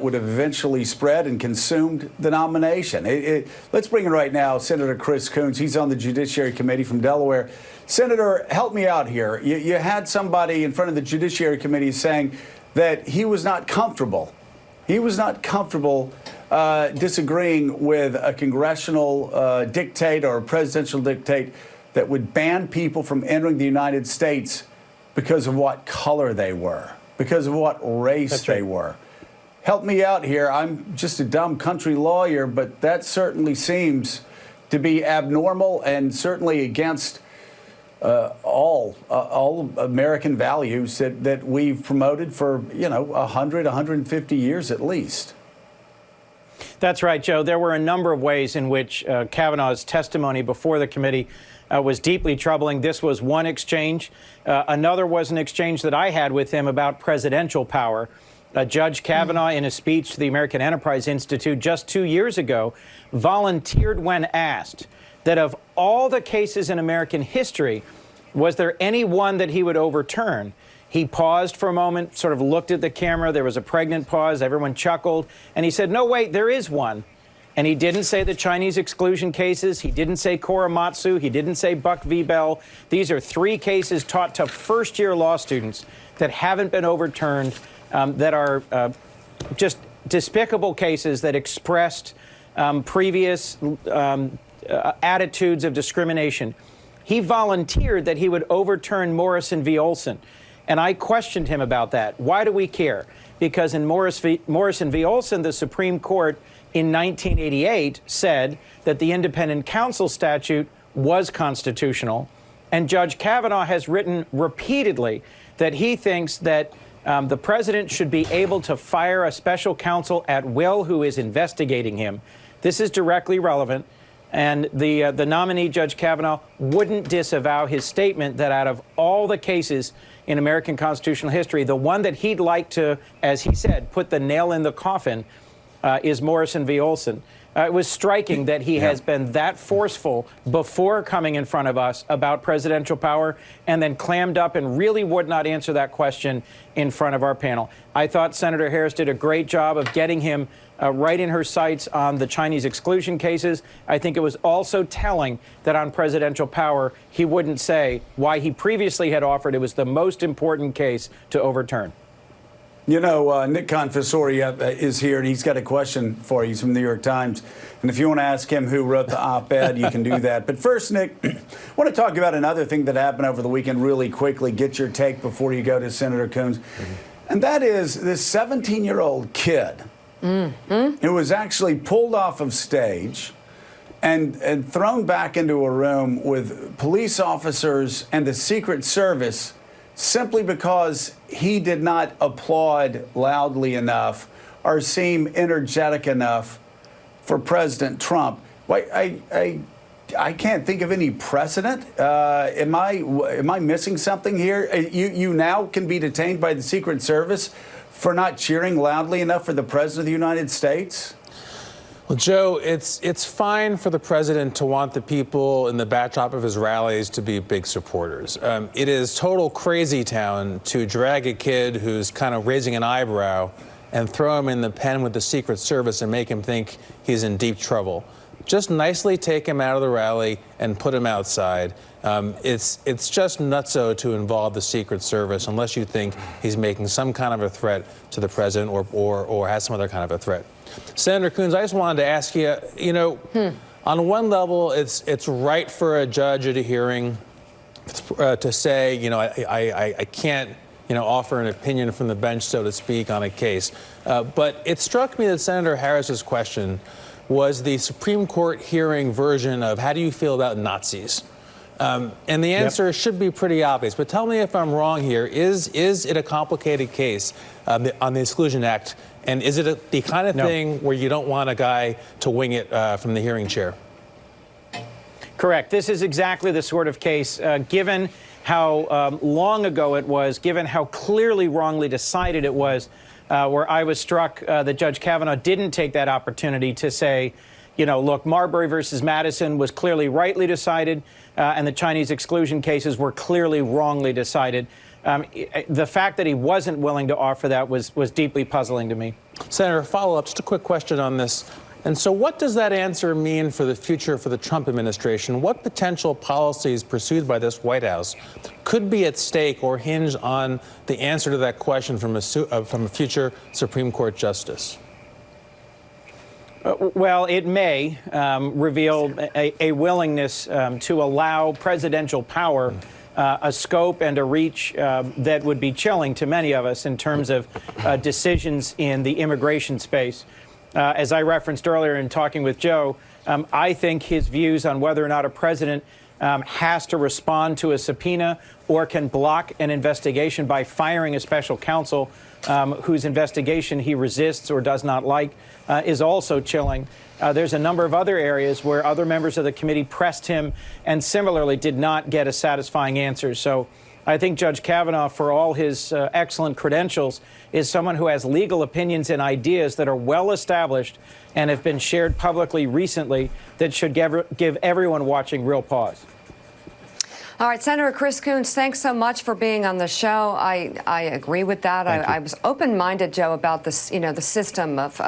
would have eventually spread and consumed the nomination. Let's bring in right now Senator Chris Coons. He's on the Judiciary Committee from Delaware. Senator, help me out here. You had somebody in front of the Judiciary Committee saying that he was not comfortable. He was not comfortable disagreeing with a congressional dictate or a presidential dictate that would ban people from entering the United States because of what color they were, because of what race they were. Help me out here. I'm just a dumb country lawyer, but that certainly seems to be abnormal and certainly against all American values that we've promoted for, 100, 150 years at least. That's right, Joe. There were a number of ways in which Kavanaugh's testimony before the committee was deeply troubling. This was one exchange. Another was an exchange that I had with him about presidential power. Judge Kavanaugh, in a speech to the American Enterprise Institute just 2 years ago, volunteered when asked that of all the cases in American history, was there any one that he would overturn? He paused for a moment, sort of looked at the camera. There was a pregnant pause. Everyone chuckled. And he said, no, wait, there is one. And he didn't say the Chinese exclusion cases. He didn't say Korematsu. He didn't say Buck v. Bell. These are 3 cases taught to first-year law students that haven't been overturned, that are just despicable cases that expressed previous attitudes of discrimination. He volunteered that he would overturn Morrison v. Olson. And I questioned him about that. Why do we care? Because in Morrison v. Olson, the Supreme Court in 1988 said that the independent counsel statute was constitutional. And Judge Kavanaugh has written repeatedly that he thinks that the president should be able to fire a special counsel at will who is investigating him. This is directly relevant. And the nominee, Judge Kavanaugh, wouldn't disavow his statement that out of all the cases in American constitutional history, the one that he'd like to, as he said, put the nail in the coffin is Morrison v. Olson. It was striking that he has been that forceful before coming in front of us about presidential power and then clammed up and really would not answer that question in front of our panel. I thought Senator Harris did a great job of getting him right in her sights on the Chinese exclusion cases. I think it was also telling that on presidential power, he wouldn't say why he previously had offered it was the most important case to overturn. Nick Confessori is here, and he's got a question for you. He's from the New York Times. And if you want to ask him who wrote the op-ed, you can do that. But first, Nick, I want to talk about another thing that happened over the weekend really quickly. Get your take before you go to Senator Coons. And that is this 17-year-old kid who was actually pulled off of stage and thrown back into a room with police officers and the Secret Service simply because he did not applaud loudly enough or seem energetic enough for President Trump. I can't think of any precedent. Am I missing something here? You now can be detained by the Secret Service for not cheering loudly enough for the President of the United States? Well, Joe, it's fine for the president to want the people in the backdrop of his rallies to be big supporters. It is total crazy town to drag a kid who's kind of raising an eyebrow and throw him in the pen with the Secret Service and make him think he's in deep trouble. Just nicely take him out of the rally and put him outside. It's just nutso to involve the Secret Service unless you think he's making some kind of a threat to the president or has some other kind of a threat. Senator Coons, I just wanted to ask you, on one level, it's right for a judge at a hearing to say, I can't, offer an opinion from the bench, so to speak, on a case. But it struck me that Senator Harris's question was the Supreme Court hearing version of how do you feel about Nazis? And the answer should be pretty obvious. But tell me if I'm wrong here. Is it a complicated case on the Exclusion Act? And is it the kind of thing where you don't want a guy to wing it from the hearing chair? Correct. This is exactly the sort of case, given how long ago it was, given how clearly wrongly decided it was, where I was struck that Judge Kavanaugh didn't take that opportunity to say, look, Marbury versus Madison was clearly rightly decided, and the Chinese exclusion cases were clearly wrongly decided. The fact that he wasn't willing to offer that was deeply puzzling to me. Senator, follow up, just a quick question on this. And so what does that answer mean for the future for the Trump administration? What potential policies pursued by this White House could be at stake or hinge on the answer to that question from a future Supreme Court justice? Well, it may reveal a willingness to allow presidential power a scope and a reach that would be chilling to many of us in terms of decisions in the immigration space. As I referenced earlier in talking with Joe, I think his views on whether or not a president has to respond to a subpoena or can block an investigation by firing a special counsel whose investigation he resists or does not like is also chilling. There's a number of other areas where other members of the committee pressed him and similarly did not get a satisfying answer. So I think Judge Kavanaugh, for all his excellent credentials, is someone who has legal opinions and ideas that are well established and have been shared publicly recently that should give everyone watching real pause. All right, Senator Chris Coons, thanks so much for being on the show. I agree with that. I was open-minded, Joe, about this, the system of